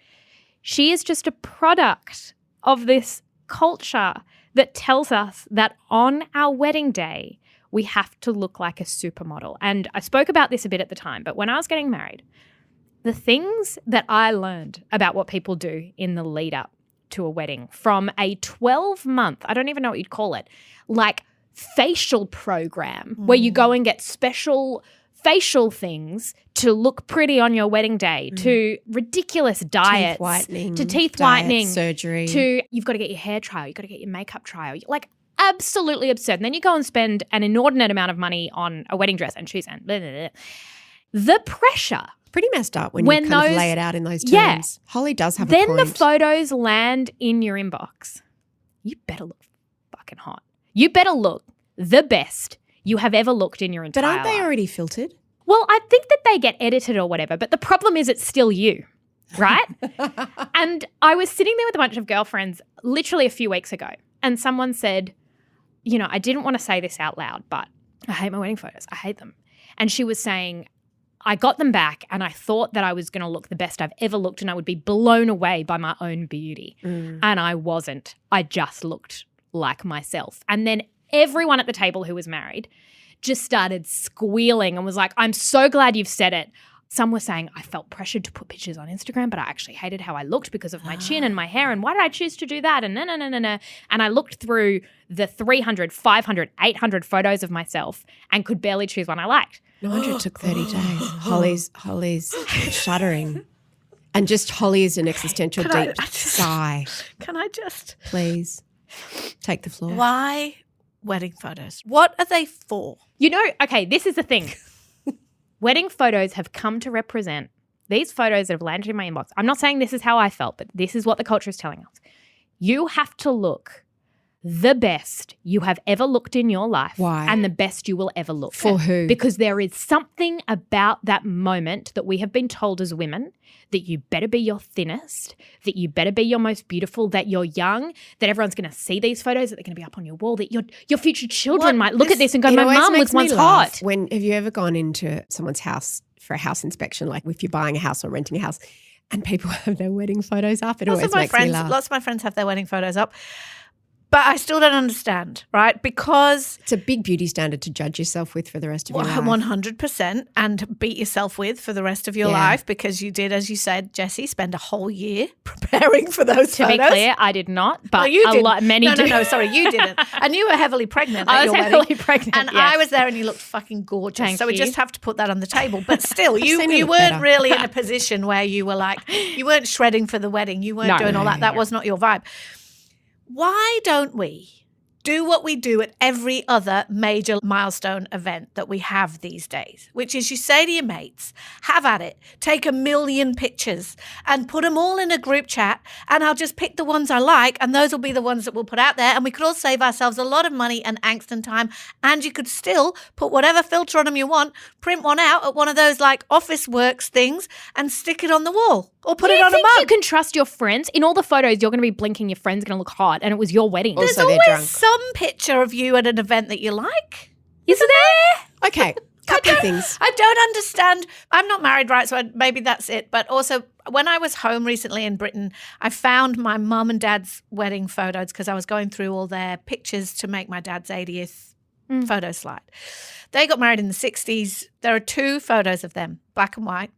she is just a product of this culture that tells us that on our wedding day, we have to look like a supermodel. And I spoke about this a bit at the time, but when I was getting married, the things that I learned about what people do in the lead up to a wedding from a 12-month, I don't even know what you'd call it, like facial program where you go and get special facial things to look pretty on your wedding day, to ridiculous diets, teeth whitening, surgery, to you've got to get your hair trial, you've got to get your makeup trial, like absolutely absurd. And then you go and spend an inordinate amount of money on a wedding dress and shoes and blah, blah, blah. The pressure. Pretty messed up when you kind of lay it out in those terms. Yeah. Holly does have a point. Then the photos land in your inbox. You better look fucking hot. You better look the best you have ever looked in your entire life. But aren't they already filtered? Well, I think that they get edited or whatever, but the problem is it's still you, right? And I was sitting there with a bunch of girlfriends literally a few weeks ago, and someone said, I didn't want to say this out loud, but I hate my wedding photos. I hate them. And she was saying, I got them back and I thought that I was going to look the best I've ever looked and I would be blown away by my own beauty. And I wasn't. I just looked like myself. And then everyone at the table who was married just started squealing and was like, I'm so glad you've said it. Some were saying I felt pressured to put pictures on Instagram, but I actually hated how I looked because of my chin and my hair. And why did I choose to do that? And no. And I looked through the 300, 500, 800 photos of myself and could barely choose one I liked. No wonder it took 30 days. Holly's shuddering. And just Holly is an existential deep sigh. Can I just... Please take the floor. Why wedding photos? What are they for? You know, okay, this is the thing. Wedding photos have come to represent these photos that have landed in my inbox. I'm not saying this is how I felt, but this is what the culture is telling us. You have to look the best you have ever looked in your life. Why? And the best you will ever look. For who? Because there is something about that moment that we have been told as women that you better be your thinnest, that you better be your most beautiful, that you're young, that everyone's going to see these photos, that they're going to be up on your wall, that your future children might look at this and go, my mum was once hot. Have you ever gone into someone's house for a house inspection, like if you're buying a house or renting a house, and people have their wedding photos up? It always makes me laugh. Lots of my friends have their wedding photos up. But I still don't understand, right? Because it's a big beauty standard to judge yourself with for the rest of your life. 100%, and beat yourself with for the rest of your life, because you did, as you said, Jessie, spend a whole year preparing for those photos. To be clear, I did not, but many did. No, sorry, you didn't. And you were heavily pregnant at I was your heavily wedding. pregnant, And yes. I was there and you looked fucking gorgeous. Thank so we you. just have to put that on the table. But still, you look weren't better. really in a position where you were like, you weren't shredding for the wedding. You weren't doing all that. That was not your vibe. Why don't we do what we do at every other major milestone event that we have these days, which is you say to your mates, have at it, take 1 million pictures and put them all in a group chat, and I'll just pick the ones I like, and those will be the ones that we'll put out there, and we could all save ourselves a lot of money and angst and time, and you could still put whatever filter on them you want, print one out at one of those like Office Works things and stick it on the wall. Or put it on a mug. Do you think you can trust your friends? In all the photos, you're going to be blinking, your friend's going to look hot, and it was your wedding. There's Also, they're always drunk. some picture of you at an event that you like. Isn't there? Okay, couple of things. I don't understand. I'm not married, right? So maybe that's it. But also, when I was home recently in Britain, I found my mum and dad's wedding photos because I was going through all their pictures to make my dad's 80th photo slide. They got married in the 60s. There are 2 photos of them, black and white.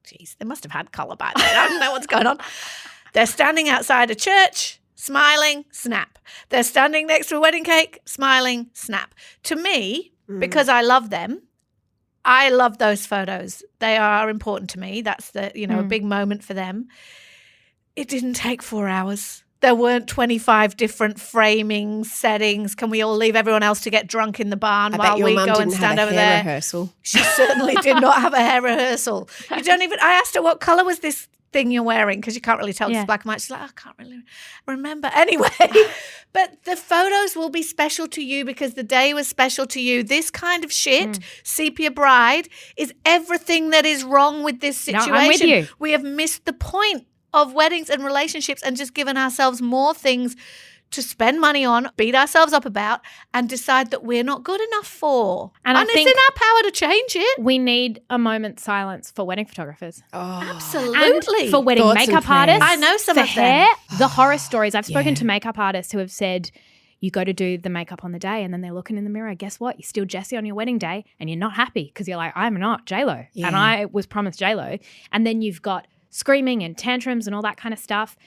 Jeez, they must have had colour back then. I don't know what's going on. They're standing outside a church, smiling, snap. They're standing next to a wedding cake, smiling, snap. To me, because I love them, I love those photos. They are important to me. That's a big moment for them. It didn't take 4 hours. There weren't 25 different framing settings. Can we all leave everyone else to get drunk in the barn while we go and stand over there? Rehearsal. She certainly did not have a hair rehearsal. I asked her, what colour was this thing you're wearing? Because you can't really tell it's black and white. She's like, I can't really remember. Anyway, but the photos will be special to you because the day was special to you. This kind of shit, Sepia Bride, is everything that is wrong with this situation. No, I'm with you. We have missed the point of weddings and relationships and just given ourselves more things to spend money on, beat ourselves up about, and decide that we're not good enough for. And I it's think in our power to change it. we need a moment's silence for wedding photographers. Absolutely. And for wedding Thoughts and makeup prayers. artists. I know some for of them. hair, the horror stories. I've spoken to makeup artists who have said, you go to do the makeup on the day and then they're looking in the mirror. Guess what? You're still Jessie on your wedding day and you're not happy because you're like, I'm not J-Lo. Yeah. And I was promised J-Lo. And then you've got screaming and tantrums and all that kind of stuff.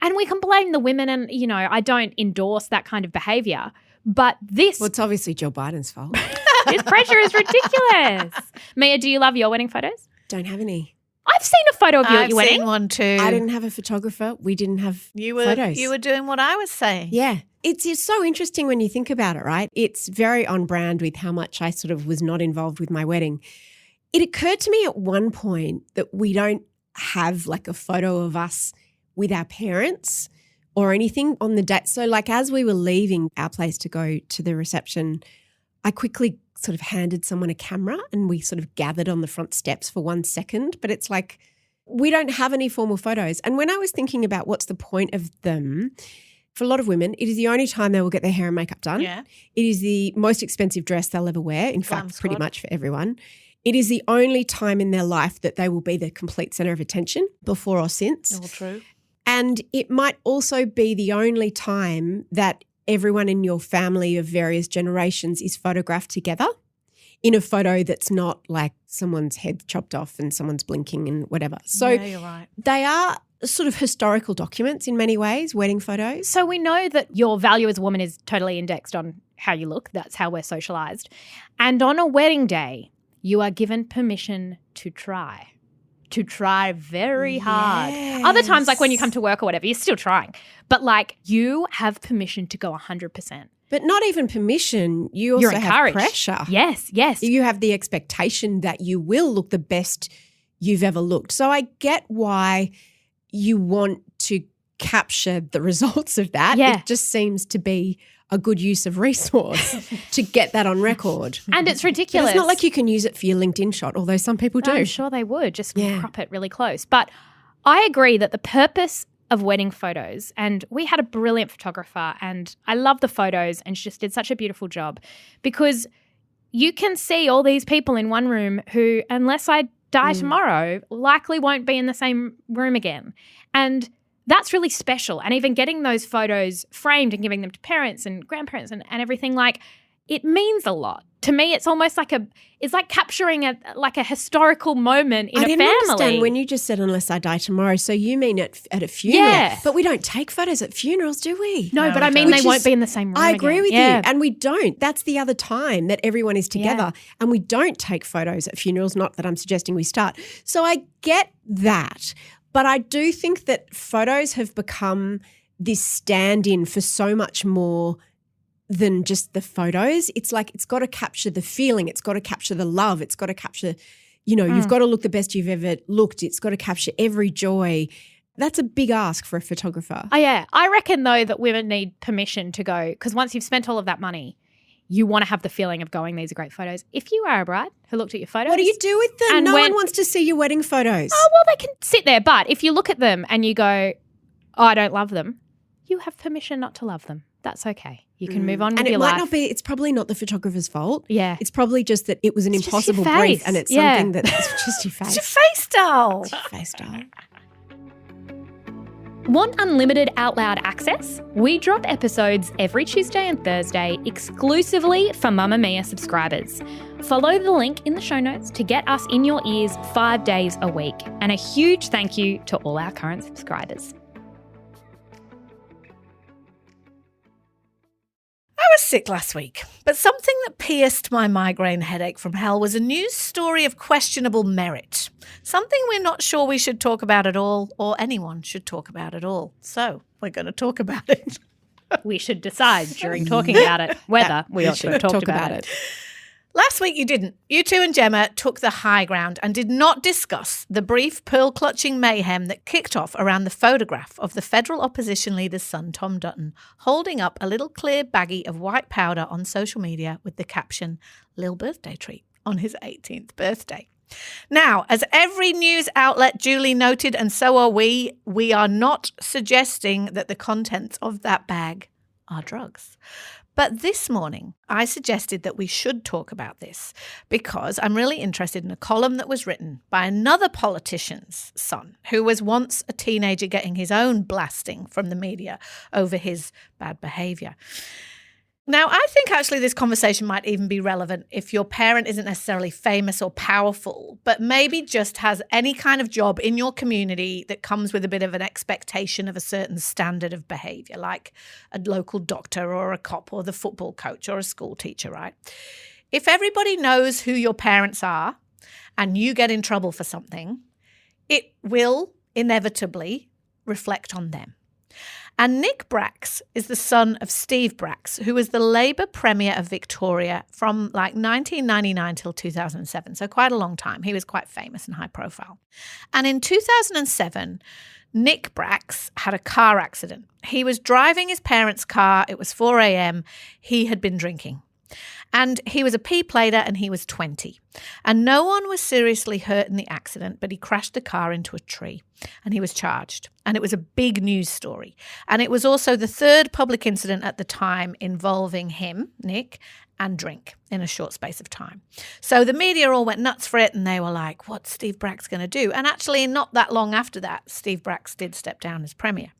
And we can blame the women and, I don't endorse that kind of behaviour. But this Well, it's obviously Joe Biden's fault. this pressure is ridiculous. Mia, do you love your wedding photos? Don't have any. I've seen a photo of you at I've your wedding. seen one too. I didn't have a photographer. We didn't have photos. You were doing what I was saying. Yeah. It's so interesting when you think about it, right? It's very on brand with how much I sort of was not involved with my wedding. It occurred to me at one point that we don't have like a photo of us with our parents or anything on the day. So like as we were leaving our place to go to the reception, I quickly sort of handed someone a camera and we sort of gathered on the front steps for 1 second. But it's like we don't have any formal photos. And when I was thinking about what's the point of them, for a lot of women, it is the only time they will get their hair and makeup done. Yeah. It is the most expensive dress they'll ever wear. In Glam fact, pretty squad. much for everyone. It is the only time in their life that they will be the complete centre of attention, before or since. All true. And it might also be the only time that everyone in your family of various generations is photographed together. in a photo that's not like someone's head chopped off and someone's blinking and whatever. So Yeah, you're right. they are sort of historical documents in many ways, wedding photos. So we know that your value as a woman is totally indexed on how you look. That's how we're socialized. And on a wedding day, you are given permission to try very hard. Other times, like when you come to work or whatever, you're still trying. But like you have permission to go 100%. But not even permission, you also have pressure. Yes, yes. You have the expectation that you will look the best you've ever looked. So I get why you want to capture the results of that. Yeah. It just seems to be a good use of resource to get that on record. And it's ridiculous. But it's not like you can use it for your LinkedIn shot, although some people do. I'm sure they would, just crop it really close. But I agree that the purpose of wedding photos, and we had a brilliant photographer and I love the photos and she just did such a beautiful job, because you can see all these people in one room who, unless I die tomorrow, likely won't be in the same room again. And that's really special. And even getting those photos framed and giving them to parents and grandparents and everything, like, it means a lot. To me, it's almost like it's like capturing a historical moment in a family. I didn't understand when you just said unless I die tomorrow. So you mean at a funeral? Yeah. But we don't take photos at funerals, do we? No, but I mean they won't be in the same room I agree again. with Yeah. you. And we don't. That's the other time that everyone is together and we don't take photos at funerals, not that I'm suggesting we start. So I get that. But I do think that photos have become this stand-in for so much more than just the photos. It's like it's got to capture the feeling. It's got to capture the love. It's got to capture, you've got to look the best you've ever looked. It's got to capture every joy. That's a big ask for a photographer. Oh, yeah. I reckon, though, that women need permission to go, because once you've spent all of that money, you want to have the feeling of going, these are great photos. If you are a bride who looked at your photos. What do you do with them? And No one wants to see your wedding photos. Oh, well, they can sit there. But if you look at them and you go, oh, I don't love them, you have permission not to love them. That's okay. You can move on with your life. And it's probably not the photographer's fault. Yeah. It's probably just that it was an It's just your impossible brief face. and it's Yeah. something that's just your face. It's your face doll. It's your face doll. Want unlimited Out Loud access? We drop episodes every Tuesday and Thursday exclusively for Mamamia subscribers. Follow the link in the show notes to get us in your ears 5 days a week. And a huge thank you to all our current subscribers. I was sick last week, but something that pierced my migraine headache from hell was a news story of questionable merit. Something we're not sure we should talk about at all, or anyone should talk about at all. So we're going to talk about it. We should decide during talking about it whether we ought to have talked about it. Last week you didn't. You two and Gemma took the high ground and did not discuss the brief pearl-clutching mayhem that kicked off around the photograph of the federal opposition leader's son, Tom Dutton, holding up a little clear baggie of white powder on social media with the caption, "Lil birthday treat," on his 18th birthday. Now, as every news outlet duly noted, and so are we are not suggesting that the contents of that bag are drugs. But this morning, I suggested that we should talk about this because I'm really interested in a column that was written by another politician's son who was once a teenager getting his own blasting from the media over his bad behaviour. Now, I think actually this conversation might even be relevant if your parent isn't necessarily famous or powerful, but maybe just has any kind of job in your community that comes with a bit of an expectation of a certain standard of behaviour, like a local doctor or a cop or the football coach or a school teacher, right? If everybody knows who your parents are and you get in trouble for something, it will inevitably reflect on them. And Nick Bracks is the son of Steve Bracks, who was the Labour Premier of Victoria from like 1999 till 2007, so quite a long time. He was quite famous and high profile. And in 2007, Nick Bracks had a car accident. He was driving his parents' car. It was 4 a.m. He had been drinking. And he was a P-plater and he was 20. And no one was seriously hurt in the accident, but he crashed the car into a tree and he was charged. And it was a big news story. And it was also the third public incident at the time involving him, Nick, and drink in a short space of time. So the media all went nuts for it and they were like, what's Steve Bracks going to do? And actually not that long after that, Steve Bracks did step down as Premier.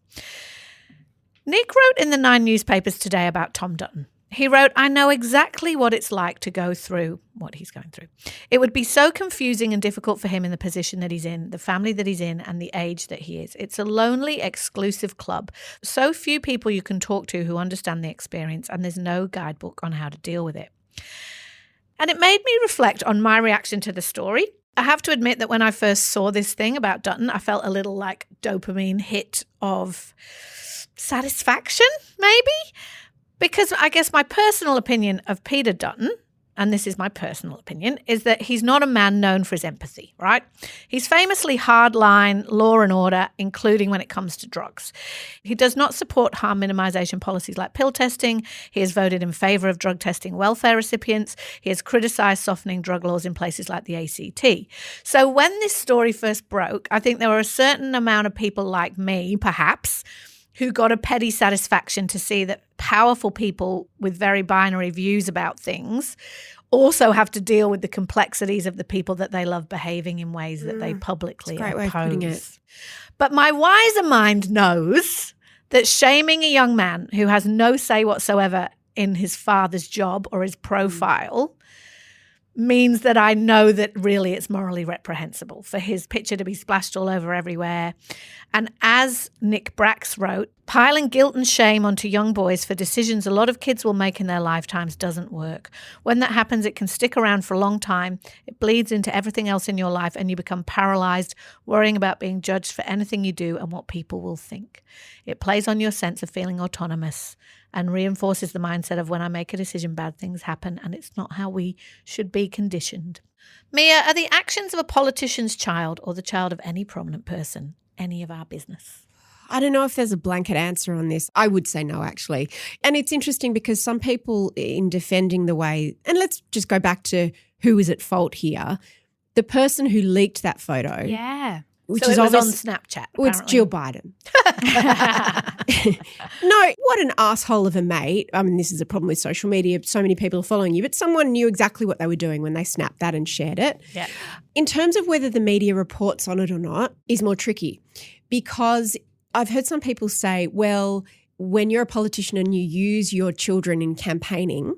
Nick wrote in the 9 newspapers today about Tom Dutton. He wrote, I know exactly what it's like to go through what he's going through. It would be so confusing and difficult for him in the position that he's in, the family that he's in, and the age that he is. It's a lonely, exclusive club. So few people you can talk to who understand the experience, and there's no guidebook on how to deal with it. And it made me reflect on my reaction to the story. I have to admit that when I first saw this thing about Dutton, I felt a little like dopamine hit of satisfaction, maybe. Because I guess my personal opinion of Peter Dutton, and this is my personal opinion, is that he's not a man known for his empathy, right? He's famously hardline law and order, including when it comes to drugs. He does not support harm minimisation policies like pill testing. He has voted in favour of drug testing welfare recipients. He has criticised softening drug laws in places like the ACT. So when this story first broke, I think there were a certain amount of people like me, perhaps, who got a petty satisfaction to see that powerful people with very binary views about things also have to deal with the complexities of the people that they love behaving in ways that they publicly That's a great oppose. way of putting it. But my wiser mind knows that shaming a young man who has no say whatsoever in his father's job or his profile means that I know that really it's morally reprehensible for his picture to be splashed all over everywhere. And as Nick Brax wrote, piling guilt and shame onto young boys for decisions a lot of kids will make in their lifetimes doesn't work. When that happens, it can stick around for a long time. It bleeds into everything else in your life and you become paralyzed, worrying about being judged for anything you do and what people will think. It plays on your sense of feeling autonomous and reinforces the mindset of when I make a decision, bad things happen, and it's not how we should be conditioned. Mia, are the actions of a politician's child or the child of any prominent person any of our business? I don't know if there's a blanket answer on this. I would say no, actually. And it's interesting because some people in defending the way, and let's just go back to who is at fault here, the person who leaked that photo. Yeah. Which so is it was on obvious, Snapchat, well, it's Jill Biden. No, what an asshole of a mate. I mean, this is a problem with social media. So many people are following you, but someone knew exactly what they were doing when they snapped that and shared it. Yeah. In terms of whether the media reports on it or not is more tricky because I've heard some people say, well, when you're a politician and you use your children in campaigning,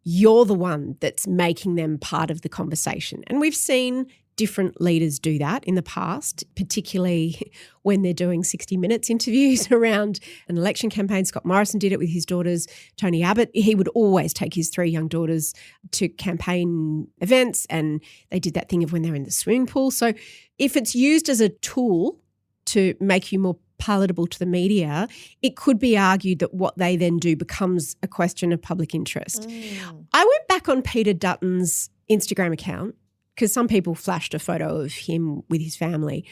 you're the one that's making them part of the conversation. And we've seen different leaders do that in the past, particularly when they're doing 60 Minutes interviews around an election campaign. Scott Morrison did it with his daughters. Tony Abbott, he would always take his 3 young daughters to campaign events, and they did that thing of when they're in the swimming pool. So if it's used as a tool to make you more palatable to the media, it could be argued that what they then do becomes a question of public interest. I went back on Peter Dutton's Instagram account because some people flashed a photo of him with his family.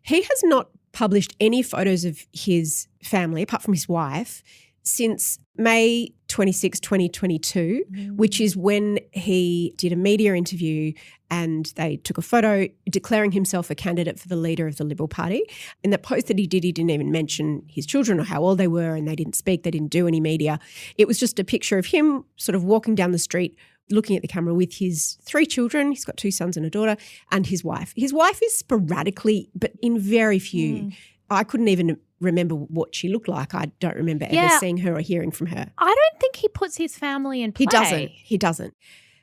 He has not published any photos of his family, apart from his wife, since May 26, 2022, which is when he did a media interview and they took a photo declaring himself a candidate for the leader of the Liberal Party. In the post that he didn't even mention his children or how old they were, and they didn't speak, they didn't do any media. It was just a picture of him sort of walking down the street looking at the camera with his 3 children. He's got 2 sons and a daughter, and his wife. His wife is sporadically, but in very few. I couldn't even remember what she looked like. I don't remember ever seeing her or hearing from her. I don't think he puts his family in play. He doesn't.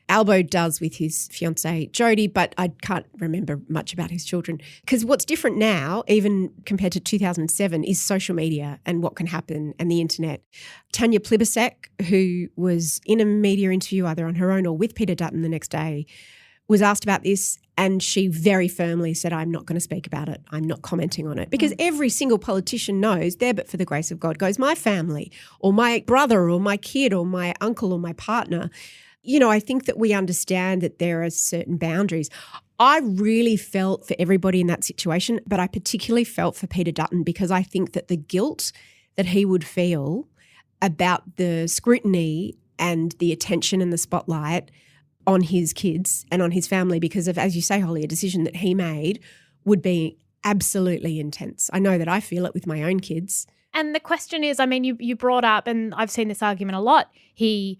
Albo does with his fiancée Jodie, but I can't remember much about his children. Because what's different now, even compared to 2007, is social media and what can happen and the internet. Tanya Plibersek, who was in a media interview either on her own or with Peter Dutton the next day, was asked about this, and she very firmly said, I'm not going to speak about it. I'm not commenting on it. Because every single politician knows, there but for the grace of God goes my family or my brother or my kid or my uncle or my partner. You know, I think that we understand that there are certain boundaries. I really felt for everybody in that situation, but I particularly felt for Peter Dutton because I think that the guilt that he would feel about the scrutiny and the attention and the spotlight on his kids and on his family because of, as you say, Holly, a decision that he made would be absolutely intense. I know that I feel it with my own kids. And the question is, I mean, you brought up, and I've seen this argument a lot, he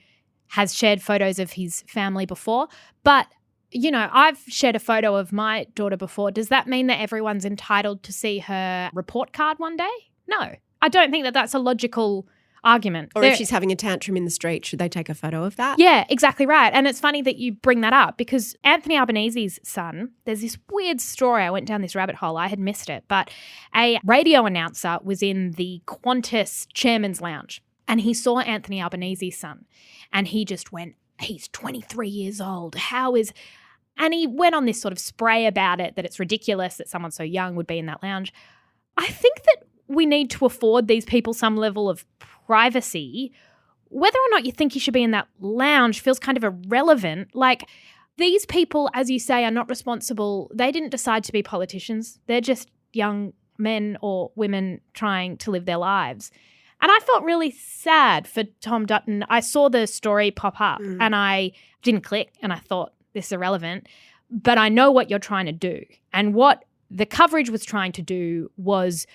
has shared photos of his family before, but, you know, I've shared a photo of my daughter before. Does that mean that everyone's entitled to see her report card one day? No. I don't think that that's a logical argument. Or if she's having a tantrum in the street, should they take a photo of that? Yeah, exactly right. And it's funny that you bring that up because Anthony Albanese's son, there's this weird story. I went down this rabbit hole. I had missed it. But a radio announcer was in the Qantas Chairman's Lounge and he saw Anthony Albanese's son and he just went, he's 23 years old. And he went on this sort of spray about it, that it's ridiculous that someone so young would be in that lounge. I think that we need to afford these people some level of privacy. Whether or not you think you should be in that lounge feels kind of irrelevant. Like, these people, as you say, are not responsible. They didn't decide to be politicians. They're just young men or women trying to live their lives. And I felt really sad for Tom Dutton. I saw the story pop up and I didn't click and I thought, this is irrelevant. But I know what you're trying to do. And what the coverage was trying to do was,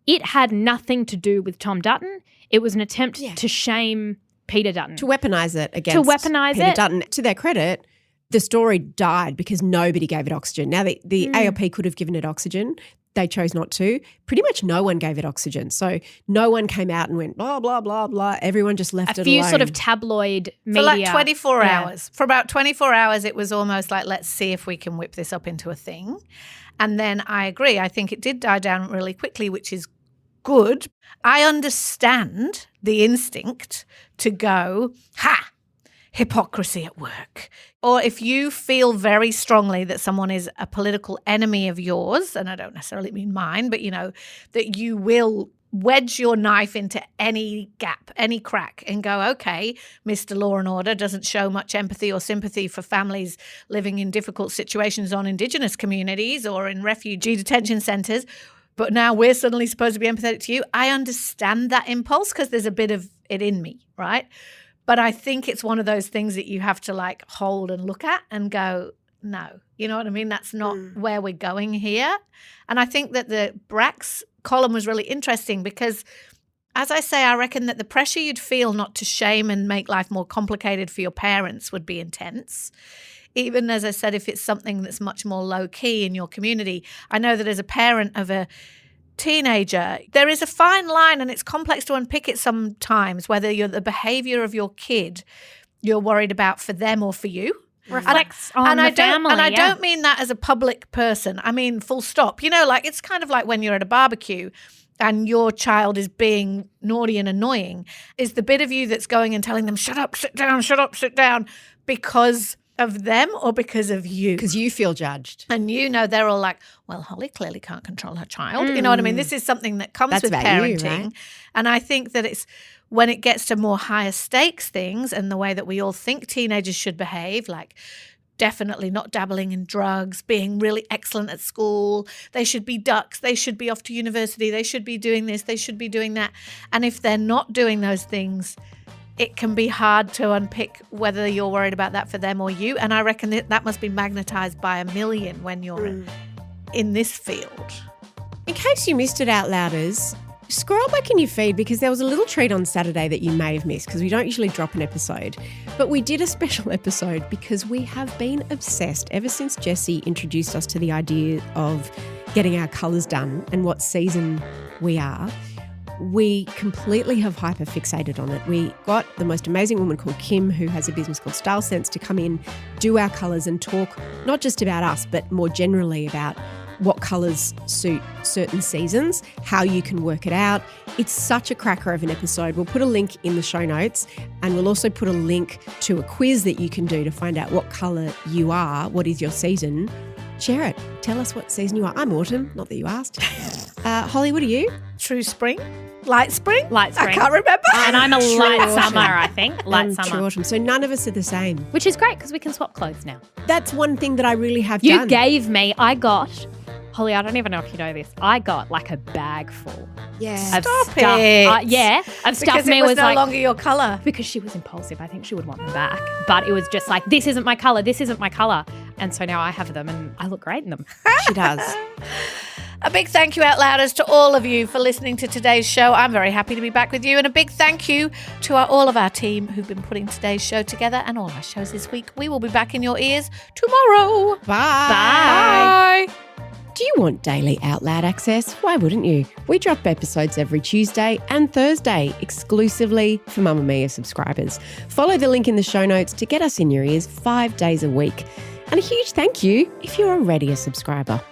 it had nothing to do with Tom Dutton. It was an attempt to shame Peter Dutton. To weaponise it against Peter Dutton. To their credit, the story died because nobody gave it oxygen. Now, the ALP could have given it oxygen. They chose not to. Pretty much no one gave it oxygen. So no one came out and went, blah, blah, blah, blah. Everyone just left it alone. A few sort of tabloid media. For like 24 hours. For about 24 hours, it was almost like, let's see if we can whip this up into a thing. And then I agree. I think it did die down really quickly, which is good. I understand the instinct to go, hypocrisy at work. Or if you feel very strongly that someone is a political enemy of yours, and I don't necessarily mean mine, but, that you will wedge your knife into any gap, any crack and go, okay, Mr. Law and Order doesn't show much empathy or sympathy for families living in difficult situations on Indigenous communities or in refugee detention centres, but now we're suddenly supposed to be empathetic to you. I understand that impulse because there's a bit of it in me, right? But I think it's one of those things that you have to hold and look at and go, no, you know what I mean? That's not where we're going here. And I think that the Brax column was really interesting because, as I say, I reckon that the pressure you'd feel not to shame and make life more complicated for your parents would be intense. Even, as I said, if it's something that's much more low-key in your community. I know that as a parent of a teenager, there is a fine line and it's complex to unpick it sometimes, whether the behaviour of your kid you're worried about for them or for you. Reflects on the family. And I don't mean that as a public person. I mean full stop. It's kind of like when you're at a barbecue and your child is being naughty and annoying, is the bit of you that's going and telling them, shut up, sit down, because of them or because of you? Because you feel judged. And they're all like, well, Holly clearly can't control her child. You know what I mean? This is something that comes with parenting. Right? And I think that it's when it gets to more higher stakes things and the way that we all think teenagers should behave, like definitely not dabbling in drugs, being really excellent at school. They should be ducks. They should be off to university. They should be doing this. They should be doing that. And if they're not doing those things, it can be hard to unpick whether you're worried about that for them or you. And I reckon that must be magnetized by a million when you're in this field. In case you missed it, Outlouders, scroll back in your feed because there was a little treat on Saturday that you may have missed because we don't usually drop an episode. But we did a special episode because we have been obsessed ever since Jessie introduced us to the idea of getting our colours done and what season we are. We completely have hyper-fixated on it. We got the most amazing woman called Kim, who has a business called Style Sense, to come in, do our colours and talk not just about us, but more generally about what colours suit certain seasons, how you can work it out. It's such a cracker of an episode. We'll put a link in the show notes and we'll also put a link to a quiz that you can do to find out what colour you are, what is your season. Share it. Tell us what season you are. I'm autumn, not that you asked. Holly, what are you? True spring? Light spring? Light spring. I can't remember. And I'm a light summer, I think. Light summer. True autumn. So none of us are the same. Which is great because we can swap clothes now. That's one thing that I really have You done. gave me, I got, Holly, I don't even know if you know this, I got like a bag full. Yeah. Of Stop stuff. it. Of stuff. Because me it was no like, longer your colour. because she was impulsive. I think she would want them back. But it was just like, this isn't my colour. This isn't my colour. And so now I have them and I look great in them. She does. A big thank you, Outlouders, to all of you for listening to today's show. I'm very happy to be back with you. And a big thank you to all of our team who've been putting today's show together and all our shows this week. We will be back in your ears tomorrow. Bye. Bye. you want daily Out Loud access? Why wouldn't you? We drop episodes every Tuesday and Thursday exclusively for Mamamia subscribers. Follow the link in the show notes to get us in your ears 5 days a week. And a huge thank you if you're already a subscriber.